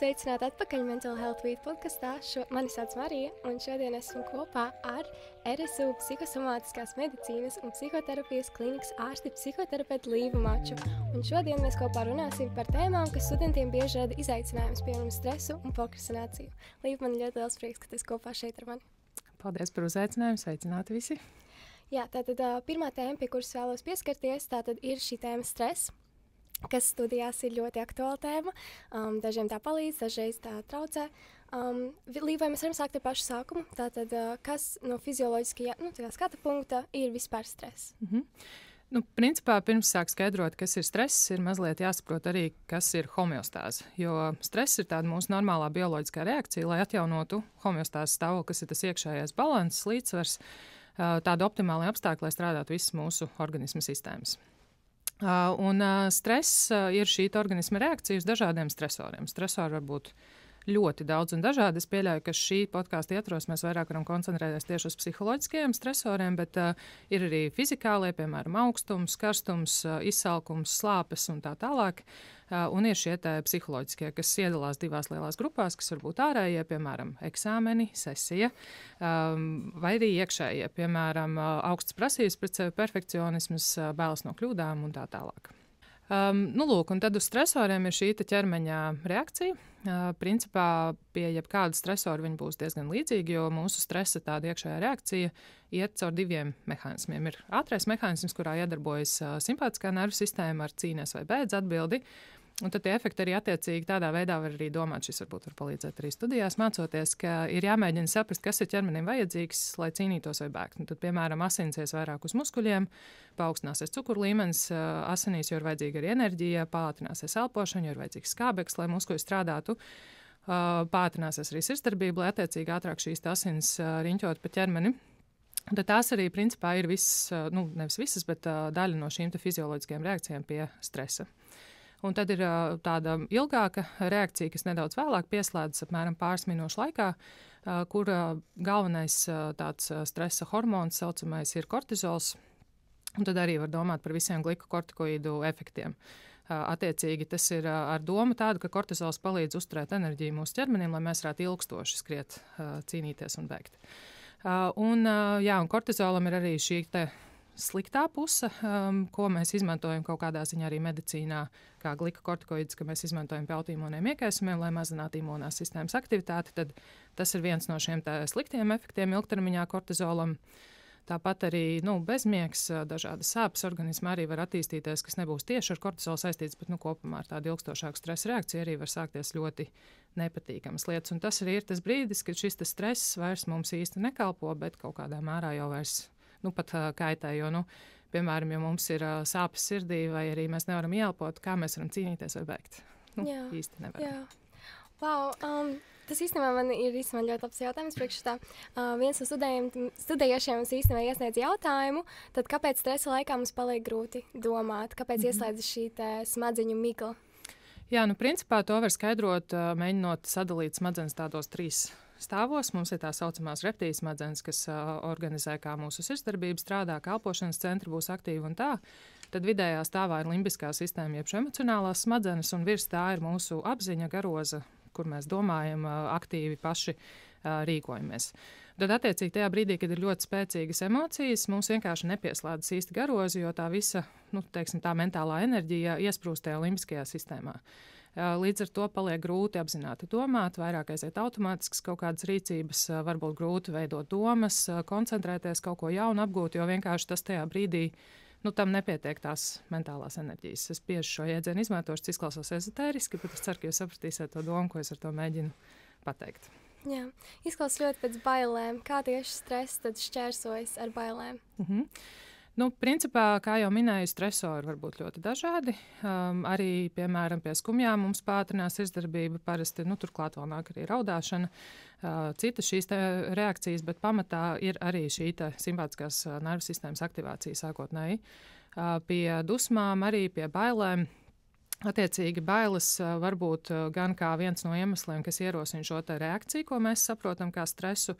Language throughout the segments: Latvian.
Sveicināti atpakaļ Mental Health Week podkastā. Mani sauc Marija, un šodien esmu kopā ar RSU psihosomātiskās medicīnas un psihoterapijas klīnikas ārsti psihoterapeitu Līvu Maču. Un šodien mēs kopā runāsim par tēmām, kas studentiem bieži rada izaicinājumus, piemēram, stresu un prokrastināciju. Līva, man ļoti liels prieks, ka tu esi kopā šeit ar mani. Paldies par uzaicinājumu, sveicināti visi. Jā, tātad pirmā tēma, pie kuras vēlos pieskarties, tātad ir šī tēma stress, kas studijās ir ļoti aktuāla tēma. Dažiem tā palīdz, dažreiz tā traucē. Līvai mēs varam sākt ar pašu sākumu. Tātad, kas no fizioloģiskajā skata punkta ir vispār stress? Principā, pirms sāk skaidrot, kas ir stress, ir mazliet jāsaprot arī, kas ir homeostāze. Jo stress ir tāda mūsu normālā bioloģiskā reakcija, lai atjaunotu homeostāzes stāvokli, kas ir tas iekšējais balanss, līdzsvars, tāda optimāla apstākļa, lai strādātu visas mūsu organisma sistēmas. Stress ir šī organisma reakcija uz dažādiem stresoriem. Stresori var būt ļoti daudz un dažādi. Es pieļauju, ka šī podkāsta ietvaros mēs vairāk varam koncentrēties tieši uz psiholoģiskajiem stresoriem, bet ir arī fizikālie, piemēram, augstums, karstums, izsalkums, slāpes un tā tālāk. Un ir šie psiholoģiskie, kas iedalās divās lielās grupās, kas var būt ārējie, piemēram, eksāmeni, sesija, vai arī iekšējie, piemēram, augsts prasības pret sevi, perfekcionisms, bailes no kļūdām un tā tālāk. Un tad uz stresoriem ir šī ķermeņa reakcija. Principā pie jebkāda stresora viņi būs diezgan līdzīgi, jo mūsu stresa tāda iekšējā reakcija iet caur diviem mehānismiem. Ir ātrais mehānisms, kurā iedarbojas simpātiskā nervu sistēma ar cīnies vai beidz atbildi. Un tad tie efekti arī attiecīgi tādā veidā var arī domāt, šis varbūt var palīdzēt arī studijās mācoties, ka ir jāmēģina saprast, kas ir ķermenim vajadzīgs, lai cīnītos vai bēgtu. Tad, piemēram, asinsies vairāk uz muskuļiem, paaugstināsies cukuru līmenis asinīs, jo ir vajadzīga arī enerģija, pātrināsies elpošana, jo ir vajadzīgs skābeklis, lai muskuļi strādātu, pātrināsies arī sirdsdarbība, lai attiecīgi ātrāk šīs asins riņķot pa ķermeni. Tad tās arī principā ir visas, nevis visas, bet daļa no šīm fizioloģiskajām reakcijām pie stresa. Un tad ir tāda ilgāka reakcija, kas nedaudz vēlāk pieslēdzas apmēram pāris minūšu laikā, kur galvenais tāds stresa hormons saucamais ir kortizols. Un tad arī var domāt par visiem glikokortikoīdu efektiem. Attiecīgi tas ir ar domu tādu, ka kortizols palīdz uzturēt enerģiju mūsu ķermenim, lai mēs varētu ilgstoši skriet, cīnīties un bēgt. Un kortizolam ir arī šī sliktā puse, ko mēs izmantojam kaut kādā ziņā arī medicīnā, kā glikokortikoīds, ka mēs izmantojam pie autoimūniem iekaisumiem, lai mazinātu imūnās sistēmas aktivitāti, tad tas ir viens no šiem sliktiem efektiem ilgtermiņā kortizolam. Tāpat arī bezmiegs, dažādas sāpes organismā arī var attīstīties, kas nebūs tieši ar kortizolu saistīts, bet kopumā ar tādu ilgstošāku stresa reakciju arī var sākties ļoti nepatīkamas lietas. Un tas arī ir tas brīdis, kad šis stress vairs mums īsti nekalpo, bet kaut kādā mērā jau vairs pat kaitē, jo, piemēram, ja mums ir sāpes sirdī vai arī mēs nevaram ieelpot, kā mēs varam cīnīties vai bēgt? Īsti nevaram. Jā. Wow, tas īstenībā man ir ļoti labs jautājums priekš tā. Viens no studējošiem mums īstenībā iesniedz jautājumu, tad kāpēc stresa laikā mums paliek grūti domāt? Kāpēc ieslēdzas šī smadzeņu migla? Jā, principā to var skaidrot, mēģinot sadalīt smadzenes tādos trīs stāvos. Mums ir tā saucamās reptīļu smadzenes, kas organizē, kā mūsu sirdsdarbība strādā, kā elpošanas centri būs aktīvi un tā. Tad vidējā stāvā ir limbiskā sistēma, jeb emocionālās smadzenes, un virs tā ir mūsu apziņa, garoza, kur mēs domājam, aktīvi paši rīkojamies. Tad, attiecīgi, tajā brīdī, kad ir ļoti spēcīgas emocijas, mums vienkārši nepieslēdzas īsti garozi, jo tā visa, tā mentālā enerģija iesprūst tajā limbiskajā sistēmā. Līdz ar to paliek grūti apzināti domāt, vairāk aiziet automātiskas kaut kādas rīcības, varbūt grūti veidot domas, koncentrēties, kaut ko jaunu apgūt, jo vienkārši tas tajā brīdī tam nepietiek tās mentālās enerģijas. Es bieži šo jēdzienu izmantošu, tas izklausās ezotēriski, bet es ceru, ka jūs sapratīsiet to domu, ko es ar to mēģinu pateikt. Jā, izklausās ļoti pēc bailēm. Kā tieši stress tad šķērsojas ar bailēm? Principā, kā jau minēju, stresori var būt ļoti dažādi. Arī, piemēram, pie skumjām mums pātrinās sirdsdarbība, parasti turklāt vēl nāk arī raudāšana, citas šīs reakcijas, bet pamatā ir arī šī simpātiskās nervu sistēmas aktivācija sākotnēji. Pie dusmām, arī pie bailēm. Attiecīgi, bailes var būt gan kā viens no iemesliem, kas ierosina šo reakciju, ko mēs saprotam kā stresu,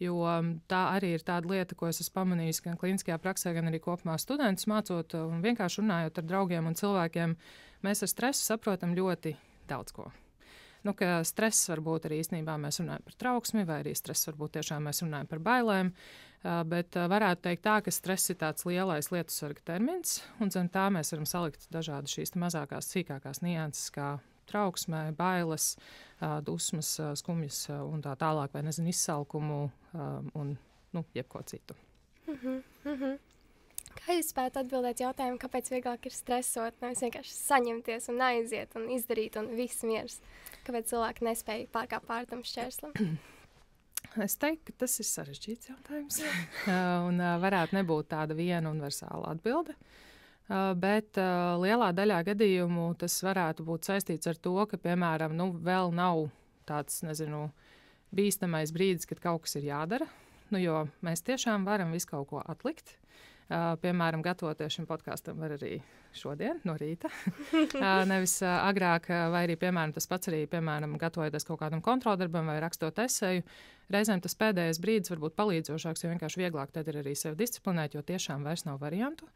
jo tā arī ir tāda lieta, ko es esmu pamanījis gan klīniskajā praksē, gan arī kopumā studentus mācot un vienkārši runājot ar draugiem un cilvēkiem. Mēs ar stresu saprotam ļoti daudz ko. ka stress varbūt arī īstenībā mēs runājam par trauksmi, vai arī stress varbūt tiešām mēs runājam par bailēm. Bet varētu teikt tā, ka stress ir tāds lielais lietusarga termins, un zem tā mēs varam salikt dažādi šīs mazākās, sīkākās nianses, kā trauksmē, bailes, dusmas, skumjas un tā tālāk, vai nezinu, izsalkumu un jebko citu. Kā jūs spētu atbildēt jautājumu, kāpēc vieglāk ir stresot, nevis vienkārši saņemties un aiziet un izdarīt un viss miers? Kāpēc cilvēki nespēja pārkāpt pār tam šķērslim? Es teiktu, ka tas ir sarežģīts jautājums un varētu nebūt tāda viena universāla atbilde. Bet lielā daļā gadījumu tas varētu būt saistīts ar to, ka, piemēram, vēl nav tāds, nezinu, bīstamais brīdis, kad kaut kas ir jādara, jo mēs tiešām varam visu kaut ko atlikt. Piemēram, gatavoties šim podkāstam var arī šodien, no rīta. Nevis agrāk, vai arī, piemēram, tas pats arī, piemēram, gatavojoties kaut kādam kontroldarbam vai rakstot eseju. Reizēm tas pēdējais brīdis var būt palīdzošāks, jo vienkārši vieglāk tad ir arī sevi disciplinēt, jo tiešām vairs nav variantu.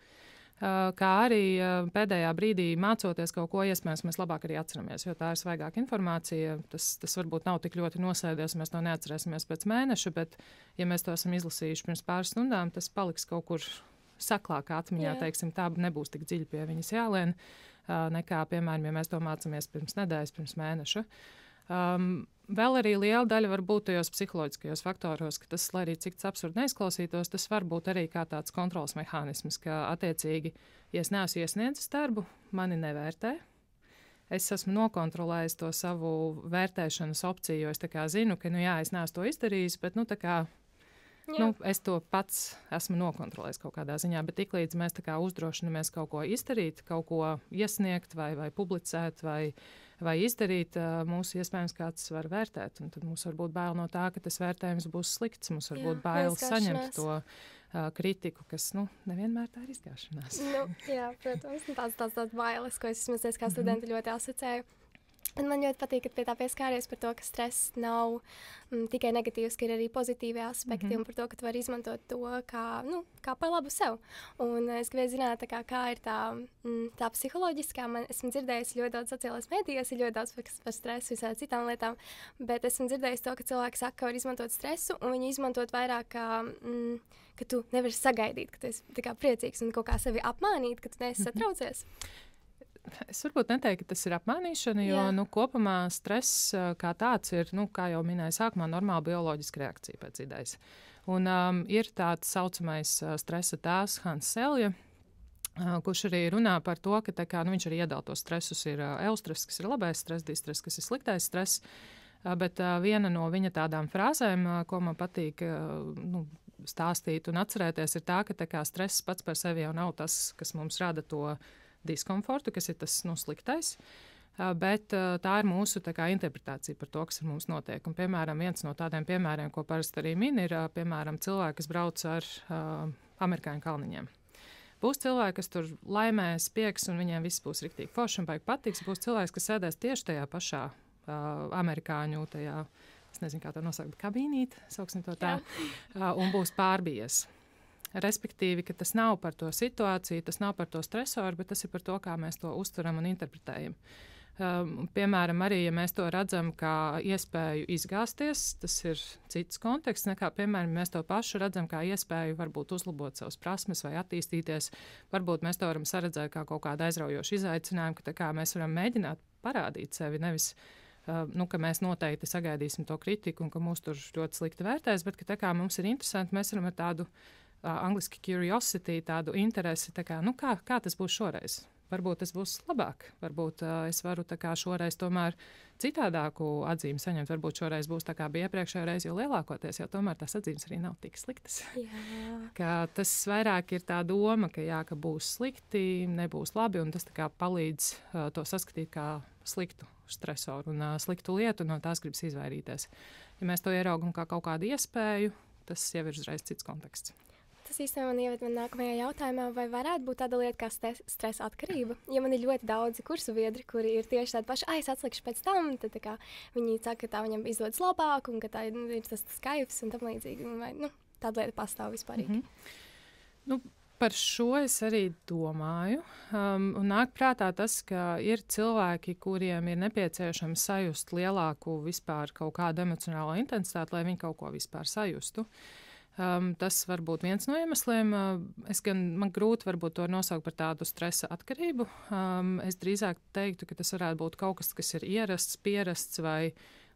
Kā arī pēdējā brīdī mācoties kaut ko, iespējams, mēs labāk arī atceramies, jo tā ir svaigāka informācija. Tas varbūt nav tik ļoti nosēdies, mēs to neatcerēsimies pēc mēneša, bet, ja mēs to esam izlasījuši pirms pāris stundām, tas paliks kaut kur saklākā atmiņā, teiksim, tā nebūs tik dziļi pie viņas jālien, nekā, piemēram, ja mēs to mācāmies pirms nedēļas, pirms mēneša. Vēl arī liela daļa var būt tajos psiholoģiskajos faktoros, ka tas, lai arī cik absurdi neizklausītos, tas var būt arī kā tāds kontrols mehānisms, ka attiecīgi, ja es neesmu iesniedzis darbu, mani nevērtē. Es esmu nokontrolējis to savu vērtēšanas opciju, jo es tā kā zinu, ka, es neesmu to izdarījis, bet, es to pats esmu nokontrolējis kaut kādā ziņā, bet tiklīdz mēs tā kā uzdrošinamies kaut ko izdarīt, kaut ko iesniegt vai publicēt vai izdarīt, mūsu iespējams kāds var vērtēt. Un tad mums var būt bail no tā, ka tas vērtējums būs slikts. Mums var būt bail saņemt to kritiku, kas nevienmēr tā ir izgāšanās. Jā, protams, tāds bailes, ko es vismaz kā studenti ļoti asociēju. Un man ļoti patīk, ka pie tā pieskāries par to, ka stress nav tikai negatīvs, ka ir arī pozitīvi aspekti un par to, ka tu vari izmantot to kā par labu sev. Un es gribēju zināt, kā ir tā psiholoģiskā. Esmu dzirdējusi ļoti daudz sociālās medijos, ir ļoti daudz par stresu, visādi citām lietām, bet esmu dzirdējusi to, ka cilvēki saka, ka var izmantot stresu un viņi izmantot vairāk ka tu nevari sagaidīt, ka tu esi tā kā priecīgs un kaut kā sevi apmānīt, ka tu neesi satraucies. Es varbūt neteiktu, ka tas ir apmānīšana, jo kopumā stress kā tāds ir, kā jau minēju sākumā, normāla bioloģiska reakcija pēc idejas. Un ir tāds saucamais stresa tēvs Hans Selye, kurš arī runā par to, ka viņš arī iedala tos stresus. Ir eustress, kas ir labais stress, distress, kas ir sliktais stress. Bet viena no viņa tādām frāzēm, ko man patīk stāstīt un atcerēties, ir tā, ka stress pats par sevi jau nav tas, kas mums rada to diskomfortu, kas ir tas sliktais, bet tā ir mūsu interpretācija par to, kas ar mums notiek. Un, piemēram, viens no tādiem piemēriem, ko parasti arī min, ir piemēram cilvēki, kas brauc ar amerikāņu kalniņiem. Būs cilvēki, kas tur laimēs, pieks, un viņiem viss būs riktīgi forši un baigi patiks. Būs cilvēks, kas sēdēs tieši tajā pašā amerikāņu, es nezinu, kā to nosaukt, kabīnīti, sauksim to tā, un būs pārbijies. Respektīvi, ka tas nav par to situāciju, tas nav par to stresoru, bet tas ir par to, kā mēs to uztveram un interpretējam. Piemēram, arī, ja mēs to redzam kā iespēju izgāzties, tas ir cits konteksts, nekā, piemēram, mēs to pašu redzam kā iespēju varbūt uzlabot savas prasmes vai attīstīties. Varbūt mēs to varam saredzēt kā kaut kādu aizraujošu izaicinājumu, ka mēs varam mēģināt parādīt sevi, nevis ka mēs noteikti sagaidīsim to kritiku un ka mūs tur ļoti slikti vērtēs, bet ka mums ir interesanti, mēs varam ar tādu angliski curiosity, tādu interesi, kā tas būs šoreiz. Varbūt tas būs labāk, varbūt es varu šoreiz tomēr citādāku atzīmi saņemt, varbūt šoreiz būs tā kā bija iepriekšējā reize, jo lielākoties jau tomēr tās atzīmes arī nav tik sliktas. Tas vairāk ir tā doma, ka būs slikti, nebūs labi, un tas palīdz to saskatīt kā sliktu stresoru un sliktu lietu, no tās gribas izvairīties. Ja mēs to ieraugam kā kaut kādu iespēju, tas jau ir uzreiz cits konteksts. Tas īstenībā man ieved nākamajā jautājumā, vai varētu būt tāda lieta kā stresa atkarība. Ja man ir ļoti daudzi kursu biedri, kuri ir tieši tādi paši, es atlikšu pēc tam, tad viņi saka, ka tā viņam izdodas labāk un ka tā ir tas kaifs un tam līdzīgi. Vai tāda lieta pastāv vispārīgi? Par šo es arī domāju. Un nāk prātā tas, ka ir cilvēki, kuriem ir nepieciešams sajust lielāku vispār kaut kādu emocionālo intensitāti, lai viņi kaut ko vispār sajustu. Tas var būt viens no iemesliem. Man grūti varbūt to nosaukt par tādu stresa atkarību. Es drīzāk teiktu, ka tas varētu būt kaut kas ir ierasts, pierasts vai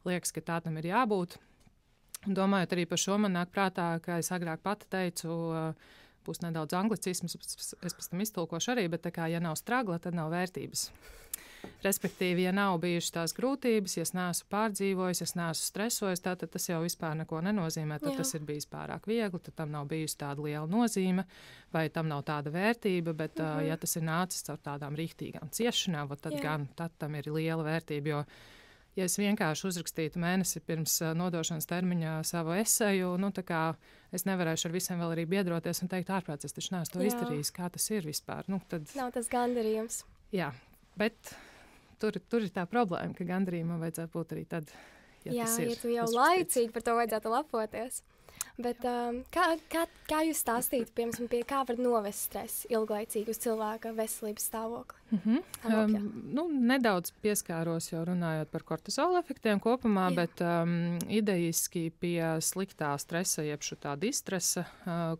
liekas, ka tā tam ir jābūt. Un domājot arī par šo, man nāk prātā, ka es agrāk pati teicu, būs nedaudz anglicisms, es pēc tam iztulkošu arī, bet tā kā, ja nav stragla, tad nav vērtības. Respektīvi, ja nav bijušas tās grūtības, ja es neesmu pārdzīvojis, es neesmu stresojis, tad tas jau vispār neko nenozīmē. Tad tas ir bijis pārāk viegli, tad tam nav bijusi tāda liela nozīme, vai tam nav tāda vērtība, bet ja tas ir nācis caur tādām rīktīgām ciešanām, tad tam ir liela vērtība, jo ja es vienkārši uzrakstītu mēnesi pirms nodošanas termiņa savu eseju, es nevarēšu ar visiem vēl arī biedroties un teikt, ārprāts, es taču neesmu to izdarījis, kā tas ir vispār. Tad... Nav tas gandarījums. Jā, bet tur ir tā problēma, ka gandarījumam vajadzētu būt arī tad, ja tas ir. Jā, ja tu jau laicīgi par to vajadzētu lepoties. Bet kā jūs stāstītu, piemēram, pie kā var novest stresu ilglaicīgi uz cilvēka veselības stāvokli? Nedaudz pieskāros jau runājot par kortizola efektiem kopumā, bet idejiski pie sliktā stresa, jeb tā distresa,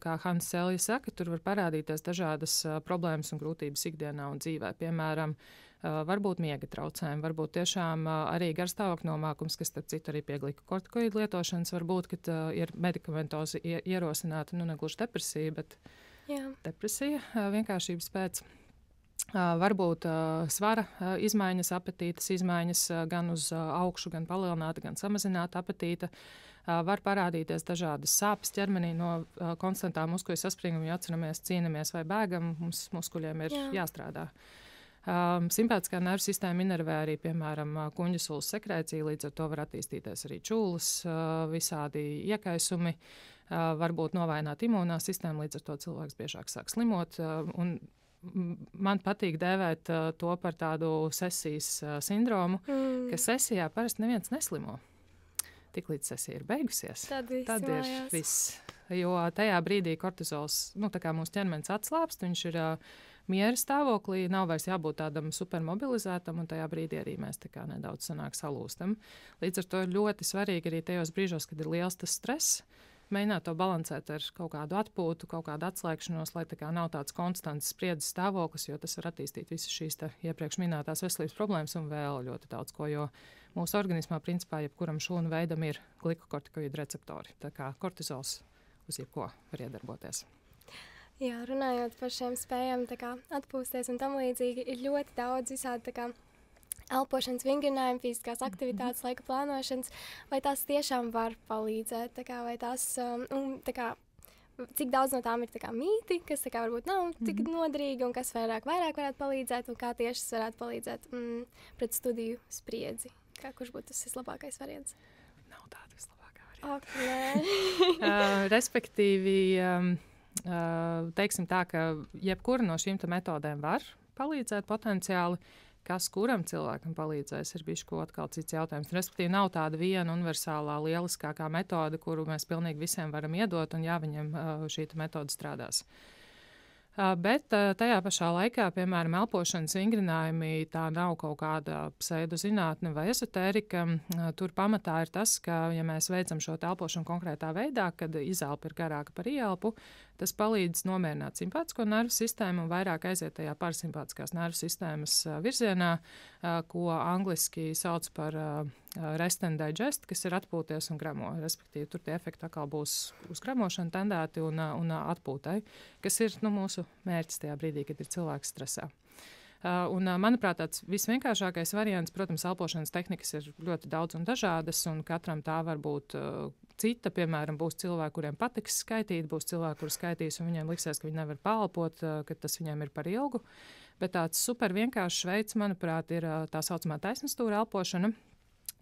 kā Hans Selye saka, tur var parādīties dažādas problēmas un grūtības ikdienā un dzīvē. Piemēram, varbūt miega traucējumi, varbūt tiešām arī garstāvokļa nomākums, kas, starp citu, arī pie glikokortikoīdu lietošanas var būt, kad ir medikamentozi ierosināta, negluži depresija, bet depresija vienkāršības pēc. Varbūt svara izmaiņas, apetītes izmaiņas gan uz augšu, gan palielināta, gan samazināta apetīte. Var parādīties dažādas sāpes ķermenī no konstantām muskuļu saspringuma, ja atceramies, cīnamies vai bēgam, mums muskuļiem ir jāstrādā. Simpātiskā nervu sistēma inervē arī, piemēram, kuņģasulas sekrēcija, līdz ar to var attīstīties arī čūlas, visādi iekaisumi, varbūt novājināt imunā sistēmu, līdz ar to cilvēks biežāk sāk slimot. Un man patīk dēvēt to par tādu sesijas sindromu, ka sesijā parasti neviens neslimo. Tiklīdz sesija ir beigusies, tad ir viss. Jo tajā brīdī kortizols, tā kā mūsu ķermenis atslāpst, viņš ir miera stāvoklī, nav vairs jābūt tādam supermobilizētam, un tajā brīdī arī mēs tā kā nedaudz sanāk salūstam. Līdz ar to ir ļoti svarīgi arī tajos brīžos, kad ir liels tas stress, mēģināt to balansēt ar kaut kādu atpūtu, kaut kādu atslēgšanos, lai tā kā nav tāds konstants spriedzes stāvoklis, jo tas var attīstīt visas šīs iepriekš minētās veselības problēmas un vēl ļoti daudz ko, jo mūsu organismā principā jebkuram šūnu veidam ir glikokortikoīdu receptori, tā kā kortizols uz jebko var iedarboties. Jā, runājot par šiem spējām atpūsties un tam līdzīgi, ir ļoti daudz visādi elpošanas vingrinājumi, fiziskās aktivitātes, laika plānošanas, vai tās tiešām var palīdzēt, vai tās, cik daudz no tām ir mīti, kas varbūt nav tik noderīgi un kas vairāk varētu palīdzēt, un kā tieši tas varētu palīdzēt pret studiju spriedzi. Kurš būtu tas vislabākais variants? Nav tāda vislabākā varianta. Respektīvi, teiksim tā, ka jebkura no šīm metodēm var palīdzēt potenciāli, kas kuram cilvēkam palīdzēs, ir bišķi atkal cits jautājums. Respektīvi, nav tāda viena universālā lieliskākā metode, kuru mēs pilnīgi visiem varam iedot, un viņiem šī metode strādās. Bet tajā pašā laikā, piemēram, elpošanas vingrinājumi, tā nav kaut kāda pseidozinātne vai ezotērika. Tur pamatā ir tas, ka, ja mēs veicam šo elpošanu konkrētā veidā, kad izelpa ir garāka par ieelpu, tas palīdz nomierināt simpātisko nervu sistēmu un vairāk aiziet tajā parasimpātiskās nervu sistēmas virzienā, ko angliski sauc par rest and digest, kas ir atpūties un gramo. Respektīvi, tur tie efekti atkal būs uz gramošanu tendēti un atpūtai, kas ir mūsu mērķis tajā brīdī, kad ir cilvēks stresā. Manuprāt, tāds visvienkāršākais variants, protams, elpošanas tehnikas ir ļoti daudz un dažādas, un katram tā var būt cita. Piemēram, būs cilvēki, kuriem patiks skaitīt, būs cilvēki, kuri skaitīs, un viņiem liksies, ka viņi nevar paelpot, ka tas viņiem ir par ilgu. Bet tāds super vienkāršs veids, manuprāt, ir tā saucamā taisnstūra elpošana.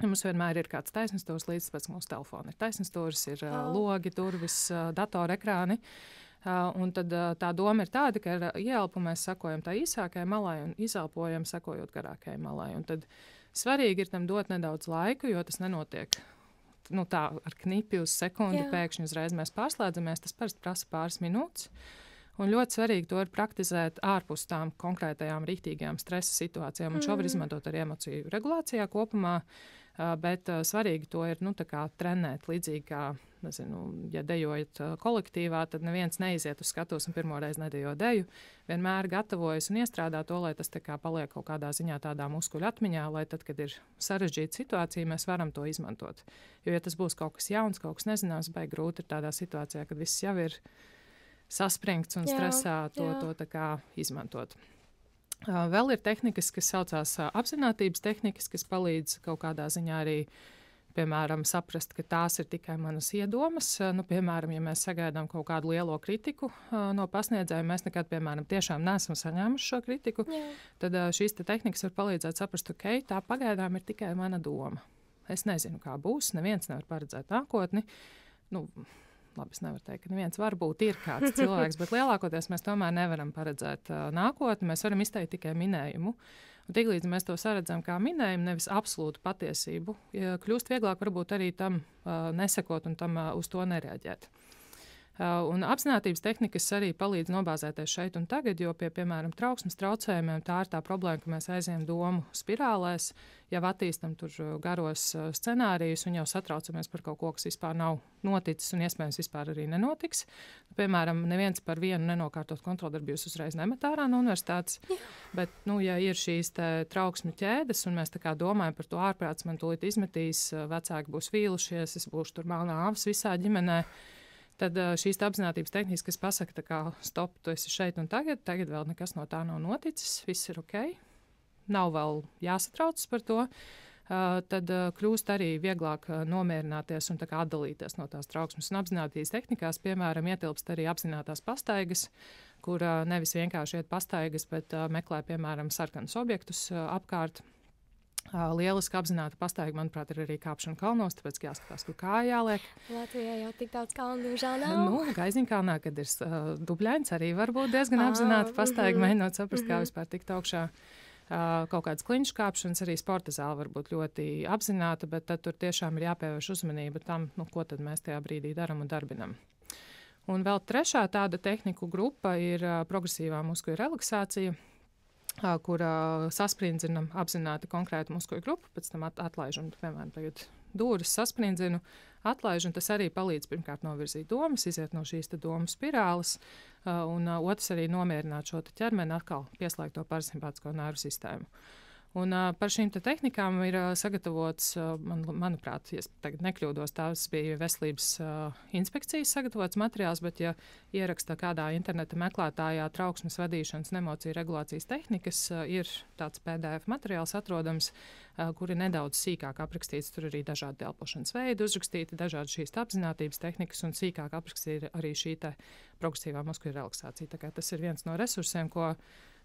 Mums vienmēr ir kāds taisnstūrs līdz pēc mūsu telefona. Ir taisnstūrs, ir logi, durvis, datora ekrāni. Un tad tā doma ir tāda, ka ar ieelpu mēs sakojam tā īsākajai malai un izelpojam sakojot garākajai malai. Un tad svarīgi ir tam dot nedaudz laiku, jo tas nenotiek tā ar knipi uz sekundi, pēkšņi uzreiz mēs pārslēdzamies. Tas parasti prasa pāris minūtes. Un ļoti svarīgi to ir praktizēt ārpus tām konkrētajām rīktīgajām stresa situācijām. Un šo var izmantot arī emociju regulācijā kopumā, bet svarīgi to ir trenēt līdzīgi kā, nezinu, ja dejojat kolektīvā, tad neviens neiziet uz skatuves un pirmo reizi nedejo deju. Vienmēr gatavojas un iestrādā to, lai tas paliek kaut kādā ziņā tādā muskuļu atmiņā, lai tad, kad ir sarežģīta situācija, mēs varam to izmantot. Jo, ja tas būs kaut kas jauns, kaut kas nezināms, baigi grūti ir tādā situācijā, kad viss jau ir saspringts un stresā to izmantot. Vēl ir tehnikas, kas saucās apzinātības tehnikas, kas palīdz kaut kādā ziņā arī, piemēram, saprast, ka tās ir tikai manas iedomas. Piemēram, ja mēs sagaidām kaut kādu lielo kritiku no pasniedzēja, mēs nekad, piemēram, tiešām neesam saņēmuši šo kritiku, tad šīs tehnikas var palīdzēt saprast, ok, tā pagaidām ir tikai mana doma. Es nezinu, kā būs, neviens nevar paredzēt nākotni. Labi, es nevaru teikt, ka neviens varbūt ir kāds cilvēks, bet lielākoties mēs tomēr nevaram paredzēt nākotni. Mēs varam izteikt tikai minējumu. Un tiklīdz mēs to saredzam kā minējumu, nevis absolūtu patiesību, kļūst vieglāk varbūt arī tam nesakot un tam uz to nereaģēt. Un apzinātības tehnikas arī palīdz nobāzēties šeit un tagad, jo pie, piemēram, trauksmes traucējumiem tā ir tā problēma, ka mēs aizējam domu spirālēs, jau attīstam tur garos scenārijus un jau satraucamies par kaut ko, kas vispār nav noticis un iespējams vispār arī nenotiks. Piemēram, neviens par vienu nenokārtot kontroldarbības uzreiz nemet ārā no universitātes, bet, ja ir šīs trauksmu ķēdes un mēs tā kā domājam par to ārprāts, man tūlīt izmetīs, vecāki būs vīlušies, es būšu tur melnā avs visā ģimenē, tad šīs apzinātības tehnikas, kas pasaka, ka stop, tu esi šeit un tagad vēl nekas no tā nav noticis, viss ir ok, nav vēl jāsatraucas par to, tad kļūst arī vieglāk nomierināties un atdalīties no tās trauksmes. Un apzinātības tehnikās, piemēram, ietilpst arī apzinātās pastaigas, kur nevis vienkārši iet pastaigas, bet meklē, piemēram, sarkanus objektus apkārt. Lieliski apzināta pastaiga, manuprāt, ir arī kāpšana kalnos, tāpēc jāskatās, kur kāja jāliek. Latvijā jau tik daudz kalnu, diemžēl nav. Gaiziņkalnā, kad ir dubļains, arī var būt diezgan apzināta pastaiga, mēģinot saprast, kā vispār tikt augšā. Kaut kādas kliņšu kāpšanas, arī sporta zāle var būt ļoti apzināta, bet tad tur tiešām ir jāpievērš uzmanība tam, ko tad mēs tajā brīdī daram un darbinam. Un vēl trešā tāda tehniku grupa ir progresīvā muskuļu relaksācija, kur sasprindzina apzināti konkrētu muskuļu grupu, pēc tam atlaižam, piemēram, tagad dūris sasprindzinu, atlaižam, tas arī palīdz pirmkārt novirzīt domas, iziet no šīs domu spirāles, un otrs arī nomierināt šo ķermeni, atkal pieslēgt to parasimpātisko nervu sistēmu. Un par šīm tehnikām ir sagatavots, manuprāt, ja tagad nekļūdos, tās bija veselības inspekcijas sagatavots materiāls, bet ja ieraksta kādā interneta meklētājā trauksmes vadīšanas un emociju regulācijas tehnikas, ir tāds PDF materiāls atrodams, kur ir nedaudz sīkāk aprakstīts, tur arī dažādi elpošanas veidi uzrakstīti, dažādi šīs apzinātības tehnikas un sīkāk aprakstīta arī šī progresīvā muskuļu relaksācija. Tā kā tas ir viens no resursiem, ko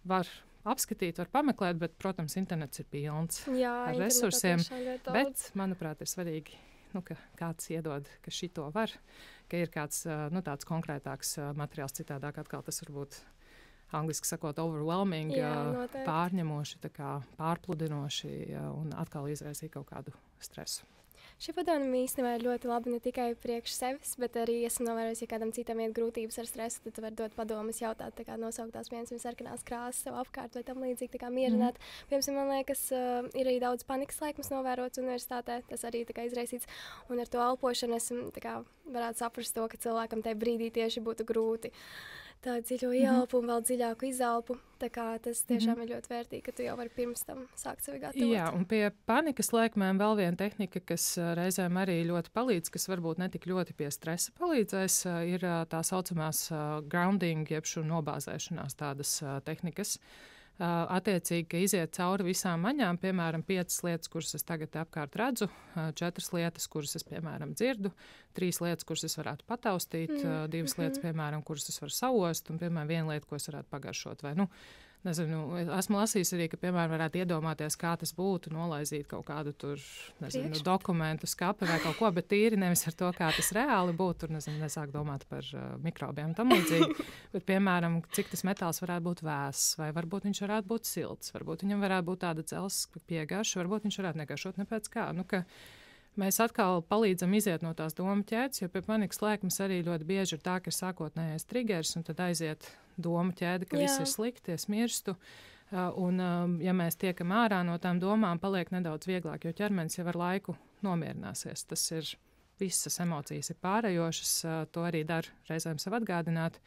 var apskatīt, var pameklēt, bet, protams, internets ir pilns ar resursiem. Bet, manuprāt, ir svarīgi, ka kāds iedod, ka šito var, ka ir kāds tāds konkrētāks materiāls, citādāk atkal tas var būt angliski sakot overwhelming, pārņemoši, pārpludinoši un atkal izraisīt kaut kādu stresu. Šie padomi īstenībā ir ļoti labi ne tikai priekš sevis, bet arī esmu novērojusi, ja kādam citam iet grūtības ar stresu, tad var dot padomas, jautāt, nosauktās, piemēram, sarkanās krāsas sev apkārt vai tam līdzīgi, mierināt. Piemēram, man liekas, ir arī daudz panikas laikmas novērots universitātē, tas arī izraisīts, un ar to elpošanu es varētu saprast to, ka cilvēkam tajā brīdī tieši būtu grūti tā dziļo ielpu un vēl dziļāku izelpu. Tā kā tas tiešām ir ļoti vērtīgi, ka tu jau vari pirms tam sākt sevi gatavot. Jā, un pie panikas laikmēm vēl viena tehnika, kas reizēm arī ļoti palīdz, kas varbūt netik ļoti pie stresa palīdzēs, ir tā saucamās grounding, jeb šo nobāzēšanās tādas tehnikas. Attiecīgi, ka iziet cauri visām maņām, piemēram, 5 lietas, kuras es tagad apkārt redzu, 4 lietas, kuras es, piemēram, dzirdu, 3 lietas, kuras es varētu pataustīt, 2 lietas, piemēram, kuras es varu saost, un, piemēram, 1 lieta, ko es varētu pagaršot. Vai, nezinu, esmu lasījis arī, ka, piemēram, varētu iedomāties, kā tas būtu nolaizīt kaut kādu tur, nezinu, dokumentu skapi vai kaut ko, bet tīri nevis ar to, kā tas reāli būtu, tur, nezinu, nesāk domāt par mikrobiem tam līdzīgi, bet, piemēram, cik tas metāls varētu būt vēss, vai varbūt viņš varētu būt silts, varbūt viņam varētu būt tāda dzels piegarša, varbūt viņš varētu negaršot ne pēc kā, ka mēs atkal palīdzam iziet no tās domu ķēdes, jo pie panikas laikmes arī ļoti bieži ir tā, ka ir sākotnējais triggers un tad aiziet domu ķēde, ka viss ir slikti, es mirstu. Un, ja mēs tiekam ārā no tām domām, paliek nedaudz vieglāk, jo ķermenis jau ar laiku nomierināsies. Tas ir visas emocijas ir pārējošas, to arī dara reizēm sev atgādināt.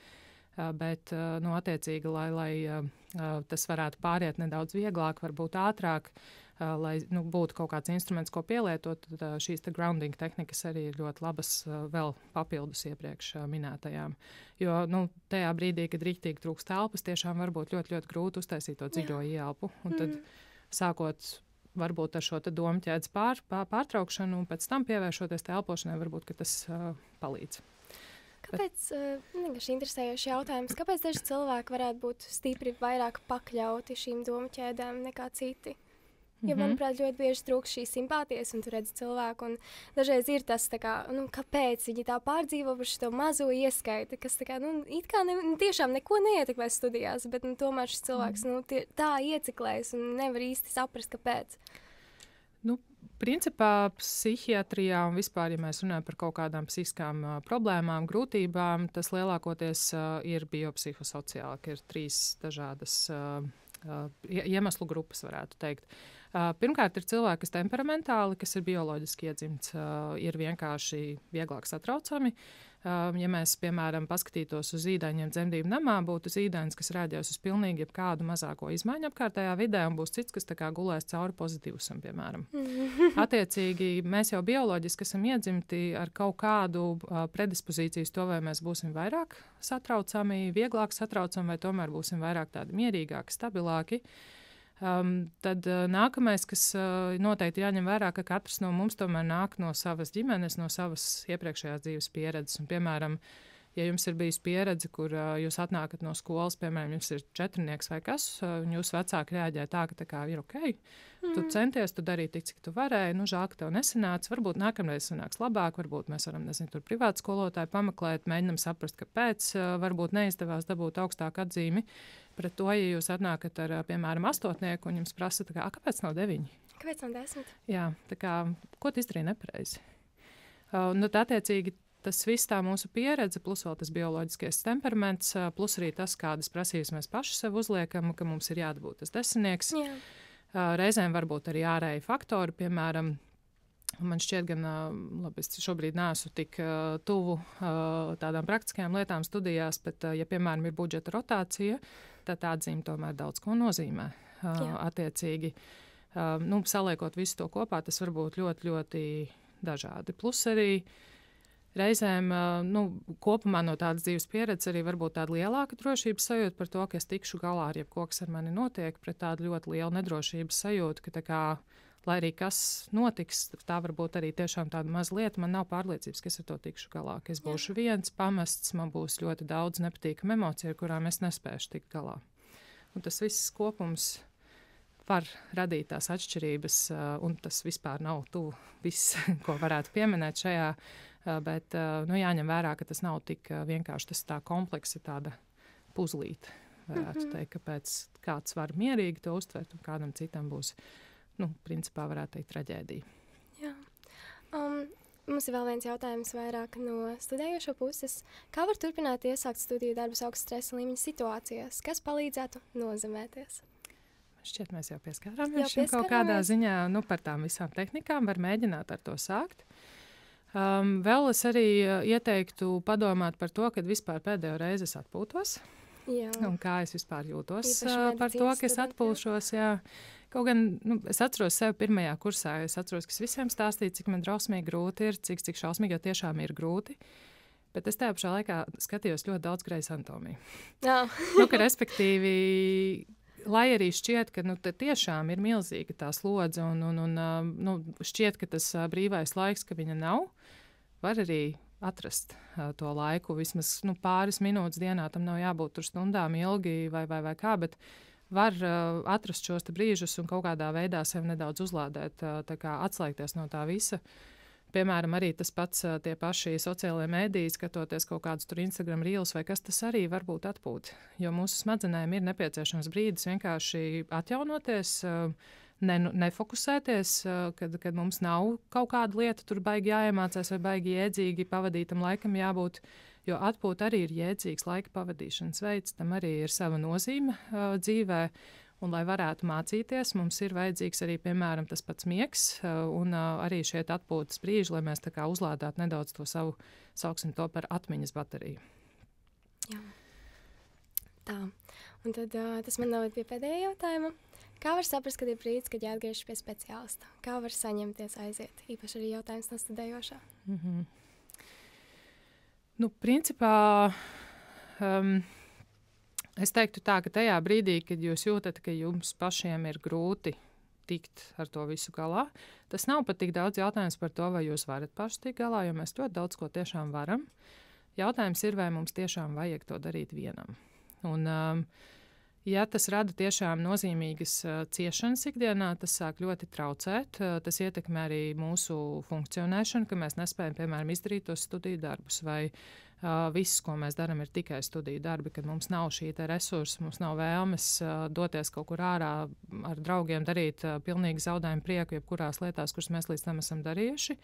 Bet, attiecīgi, lai tas varētu pāriet nedaudz vieglāk, varbūt ātrāk, lai būtu kaut kāds instruments, ko pielietot, tad šīs grounding tehnikas arī ir ļoti labas vēl papildus iepriekš minētajām. Jo tajā brīdī, kad rīktīgi trūkst telpas, tiešām var būt ļoti, ļoti grūti uztaisīt to dziļo ieelpu. Un tad sākot varbūt ar šo domu ķēdes pārtraukšanu un pēc tam pievēršoties elpošanai, varbūt, ka tas palīdz. Kāpēc, vienkārši interesējošs jautājums, kāpēc daži cilvēki varētu būt stipri vairāk pakļauti šīm domu ķēdēm nekā citi? Jo, manuprāt, ļoti bieži trūkst šīs simpātijas, un tu redzi cilvēku, un dažreiz ir tas, tā kā, kāpēc viņi tā pārdzīvo par šo mazo ieskaiti, kas tā kā, it kā tiešām neko neietekmē studijās, bet tomēr šis cilvēks, tā ieciklējas un nevar īsti saprast, kāpēc. Principā psihiatrijā un vispār, ja mēs runājam par kaut kādām psihiskām problēmām, grūtībām, tas lielākoties ir biopsihosociāli, ka ir 3 dažādas iemeslu grupas, varētu teikt. Pirmkārt, ir cilvēki, kas temperamentāli, kas ir bioloģiski iedzimts, ir vienkārši vieglāk satraucami. Ja mēs, piemēram, paskatītos uz zīdaiņiem dzemdību namā, būtu zīdainis, kas rēģēs uz pilnīgi jebkādu mazāko izmaiņu apkārtējā vidē, un būs cits, kas tā kā gulēs cauri pozitīvusam, piemēram. Attiecīgi, mēs jau bioloģiski esam iedzimti ar kaut kādu predispozīcijas to, vai mēs būsim vairāk satraucami, vieglāk satraucami, vai tomēr būsim vairāk tādi mierīgāki, stabilāki. Tad nākamais, kas noteikti jāņem vērā, ka katrs no mums tomēr nāk no savas ģimenes, no savas iepriekšējās dzīves pieredzes. Un, piemēram, ja jums ir bijusi pieredze, kur jūs atnākat no skolas, piemēram, jums ir 4 vai kas, un jūs vecāki reaģē tā, ka tā kā ir ok, tu centies, tu darīji tik, cik tu varēji, žēl, ka tev nesanāca, varbūt nākamreiz sanāks labāk, varbūt mēs varam, tur privātu skolotāju pameklēt, mēģinam saprast, kāpēc, varbūt neizdevās dabūt augstāku atzīmi. Pret to, ja jūs atnākat ar, piemēram, 8. un jums prasa, kāpēc nav 9? Kāpēc nav 10? Jā, ko tu izdarīji nepareizi? Attiecīgi, tas viss tā mūsu pieredze, plus vēl tas bioloģiskais temperaments, plus arī tas, kādas prasības mēs paši sev uzliekam, ka mums ir jāatbūt tas 10. Jā. Reizēm varbūt arī ārēji faktori, piemēram, man šķiet, gan labi, es šobrīd neesmu tik tuvu tādām praktiskajām lietām studijās, bet, ja, piemēram, ir budžeta rotācija, tad tā atzīme tomēr daudz ko nozīmē. Attiecīgi, saliekot visu to kopā, tas var būt ļoti, ļoti dažādi. Plus arī reizēm, kopumā no tādas dzīves pieredzes arī varbūt tāda lielāka drošības sajūta par to, ka es tikšu galā ar jebko, kas ar mani notiek, pret tādu ļoti lielu nedrošības sajūtu, ka tā kā, lai arī kas notiks, tā varbūt arī tiešām tāda maza lieta, man nav pārliecības, ka es ar to tikšu galā, ka es būšu viens pamests, man būs ļoti daudz nepatīkama emocija, ar kurām es nespēšu tikt galā. Un tas viss kopums var radīt tās atšķirības, un tas vispār nav tuvu viss, ko varētu pieminēt šajā, bet jāņem vērā, ka tas nav tik vienkārši tas tā kompleksi tāda puzlīte, varētu teikt, kāpēc kāds var mierīgi to uztvert, un kādam citam būs, principā varētu teikt traģēdija. Jā. Mums ir vēl viens jautājums vairāk no studējošo puses. Kā var turpināt iesākt studiju darbus augsta stresa līmeņa situācijās? Kas palīdzētu nozemēties? Šķiet, mēs jau pieskārāmies šim kaut kādā ziņā, par tām visām tehnikām var mēģināt ar to sākt. Vēl es arī ieteiktu padomāt par to, kad vispār pēdējo reizi es atpūtos. Jā. Un kā es vispār jūtos par to, ka es atpūšos. Jā. Kaut gan es atceros sevi pirmajā kursā, es atceros, ka es visiem stāstīju, cik man drausmīgi grūti ir, cik šausmīgi, jo tiešām ir grūti. Bet es tajā pašā laikā skatījos ļoti daudz Grejas anatomiju. Jā. Ka respektīvi, lai arī šķiet, ka tiešām ir milzīga tā slodze un šķiet, ka tas brīvais laiks, ka viņa nav, var arī atrast to laiku. Vismaz pāris minūtes dienā, tam nav jābūt tur stundām ilgi vai kā, bet var atrast šos brīžus un kaut kādā veidā sevi nedaudz uzlādēt, tā kā atslēgties no tā visa. Piemēram, arī tas pats tie paši sociālajie mēdīji, skatoties kaut kādus tur Instagram reels vai kas, tas arī var būt atpūta. Jo mūsu smadzenēm ir nepieciešams brīdis vienkārši atjaunoties, nefokusēties, kad mums nav kaut kāda lieta tur baigi jāiemācās vai baigi jēdzīgi pavadītam laikam jābūt. jo atpūta arī ir jēdzīgs laika pavadīšanas veids, tam arī ir sava nozīme dzīvē. Un, lai varētu mācīties, mums ir vajadzīgs arī, piemēram, tas pats miegs un arī šie atpūtas brīži, lai mēs tā kā uzlādētu nedaudz to savu, sauksim to par atmiņas bateriju. Jā. Tā. Un tad tas man noved pie pēdējā jautājuma. Kā var saprast, kad ir brīdis, kad jāatgriežas pie speciālista? Kā var saņemties aiziet? Īpaši arī jautājums no studējošā. Nu, principā, es teiktu tā, ka tajā brīdī, kad jūs jūtat, ka jums pašiem ir grūti tikt ar to visu galā, tas nav pat tik daudz jautājums par to, vai jūs varat paši tikt galā, jo mēs ļoti daudz ko tiešām varam. Jautājums ir, vai mums tiešām vajag to darīt vienam. Un, ja tas rada tiešām nozīmīgas ciešanas ikdienā, tas sāk ļoti traucēt. Tas ietekmē arī mūsu funkcionēšanu, ka mēs nespējam, piemēram, izdarīt tos studiju darbus, vai viss, ko mēs darām, ir tikai studiju darbi, kad mums nav šī resursa, mums nav vēlmes doties kaut kur ārā ar draugiem, darīt pilnīgi zaudējumu prieku, jebkurās lietās, kuras mēs līdz tam esam darījuši.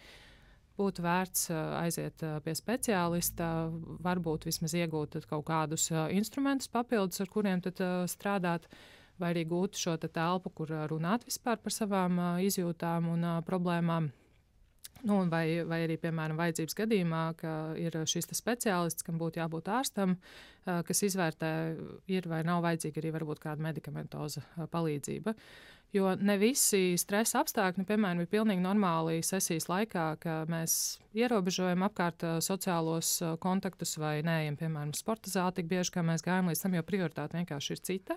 Būtu vērts aiziet pie speciālista, varbūt vismaz iegūt kaut kādus instrumentus papildus, ar kuriem tad strādāt, vai arī gūt šo telpu, kur runāt vispār par savām izjūtām un problēmām. Nu, vai arī, piemēram, vajadzības gadījumā, ka ir šis speciālists, kam būtu jābūt ārstam, kas izvērtē, ir vai nav vajadzīga arī varbūt kāda medikamentoza palīdzība. Jo ne visi stresa apstākļi, piemēram, ir pilnīgi normāli sesijas laikā, ka mēs ierobežojam apkārt sociālos kontaktus vai neejam, piemēram, sporta zāli tik bieži, kā mēs gājam līdz tam, jo prioritāte vienkārši ir cita.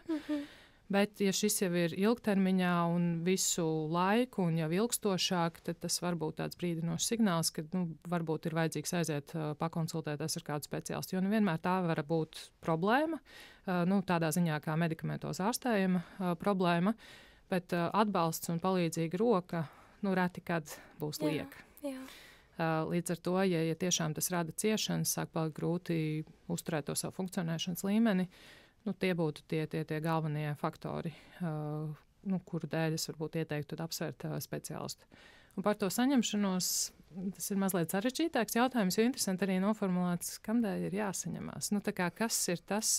Bet, ja šis jau ir ilgtermiņā un visu laiku un jau ilgstošāk, tad tas var būt tāds brīdinošs signāls, ka varbūt ir vajadzīgs aiziet pakonsultēties ar kādu speciālistu. Jo vienmēr tā var būt problēma, tādā ziņā kā medikamentoza ārstējuma problēma, bet atbalsts un palīdzīga roka reti kad būs lieka. Jā. Līdz ar to, ja tiešām tas rada ciešanas, sāk palikt grūti uzturēt to savu funkcionēšanas līmeni, tie būtu tie galvenie faktori, kuru dēļ es varbūt ieteiktu apsvērt speciālistu. Un par to saņemšanos tas ir mazliet sarežģītāks jautājums, jo interesanti arī noformulēts, kamdēļ ir jāsaņemās. Kas ir tas,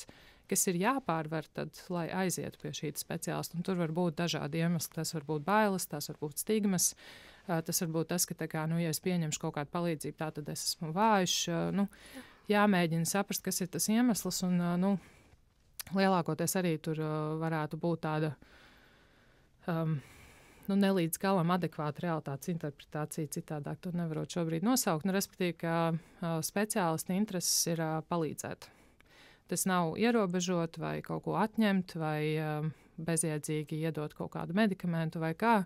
kas ir jāpārvar tad, lai aizietu pie šī speciālista? Un tur var būt dažādi iemesli. Tas var būt bailes, tas var būt stigmas, tas var būt tas, ka ja es pieņemšu kaut kādu palīdzību, tā tad es esmu vājš. Jāmēģina saprast, kas ir tas iemesls un lielākoties arī tur varētu būt tāda nelīdz galam adekvāta realitātes interpretācija, citādāk to nevarot šobrīd nosaukt. Respektīvi, ka speciālisti intereses ir palīdzēt. Tas nav ierobežot vai kaut ko atņemt vai bezjēdzīgi iedot kaut kādu medikamentu vai kā.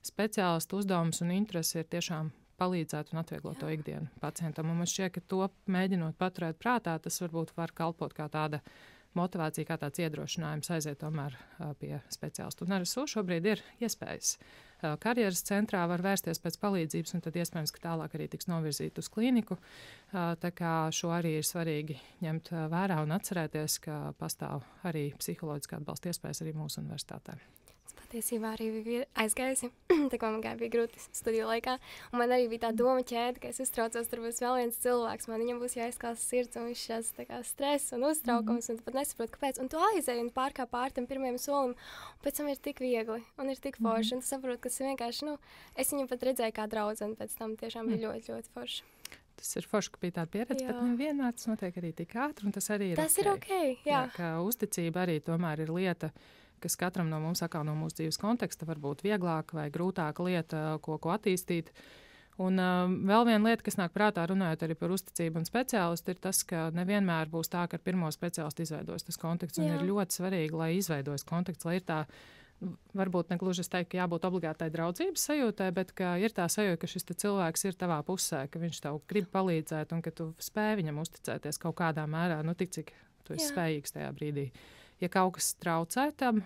Speciālistu uzdevums un interese ir tiešām palīdzēt un atvieglot to ikdienu pacientam. Un man šķiet, ka to mēģinot paturēt prātā, tas varbūt var kalpot kā tāda motivācija, kā tāds iedrošinājums aiziet tomēr pie speciālistu. Un RSU šobrīd ir iespējas. Karjeras centrā var vērsties pēc palīdzības, un tad iespējams, ka tālāk arī tiks novirzīta uz klīniku. Tā kā šo arī ir svarīgi ņemt vērā un atcerēties, ka pastāv arī psiholoģiskā atbalsta iespējas arī mūsu universitātē. Patiesībā arī bija aizgājusi, tā kā man bija grūti studiju laikā, un man arī bija tā doma ķēde, ka es uztraucos, tur būs vēl viens cilvēks, man viņam būs jāizklāsa sirds, un viņš šās tā kā stress un uztraukums, un tu pat nesaproti, kāpēc, un tu aizēji un pārkāp pār tam pirmajam solim, un pēc tam ir tik viegli, un ir tik forši, un tu saproti, ka tas ir vienkārši, es viņu pat redzēju kā draudzeni, pēc tam tiešām bija ļoti, ļoti forši. Tas ir forši, ka bija tāda pieredze, bet nevienmēr tas notiek arī tik ātri, un tas arī ir tas ir okay, jā. Ka uzticība arī tomēr ir lieta, kas katram no mums, atkal no mūsu dzīves konteksta, var būt vieglāka vai grūtāka lieta, ko attīstīt. Un vēl viena lieta, kas nāk prātā runājot arī par uzticību un speciālistu, ir tas, ka nevienmēr būs tā, ka ar pirmo speciālistu izveidojas tas kontakts. Un ir ļoti svarīgi, lai izveidojas kontakts, lai ir tā, varbūt negluži es teiktu, ka jābūt obligātai draudzības sajūtai, bet ka ir tā sajūta, ka šis cilvēks ir tavā pusē, ka viņš tev grib palīdzēt un ka tu spēj viņam uzticēties kaut kādā mērā, tik cik tu esi spējīgs tajā brīdī. Ja kaut kas traucē tam,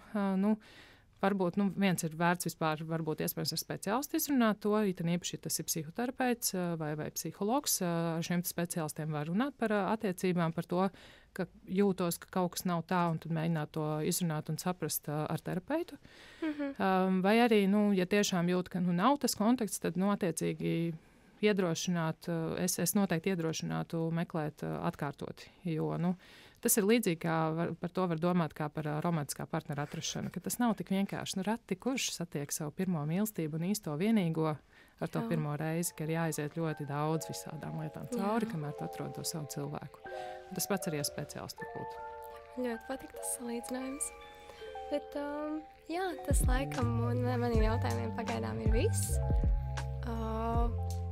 varbūt viens ir vērts vispār, varbūt iespējams ar speciālistu izrunāt to, īpaši tas ir psihoterapeits vai psihologs. Ar šiem speciālistiem var runāt par attiecībām, par to, ka jūtos, ka kaut kas nav tā, un tad mēģināt to izrunāt un saprast ar terapeitu. Vai arī, ja tiešām jūt, ka nav tas kontakts, tad attiecīgi iedrošināt, es noteikti iedrošinātu meklēt atkārtoti, jo, tas ir līdzīgi, kā par to var domāt kā par romantiskā partnera atrašanu, ka tas nav tik vienkārši. Reti kurš satiek savu pirmo mīlestību un īsto vienīgo ar to pirmo reizi, ka ir jāaiziet ļoti daudz visādām lietām cauri, kamēr tu atrod to savu cilvēku. Tas pats arī speciāls tur būtu. Ļoti patīk tas salīdzinājums. Bet, tas laikam un maniem jautājumiem pagaidām ir viss.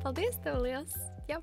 Paldies tev liels! Jā.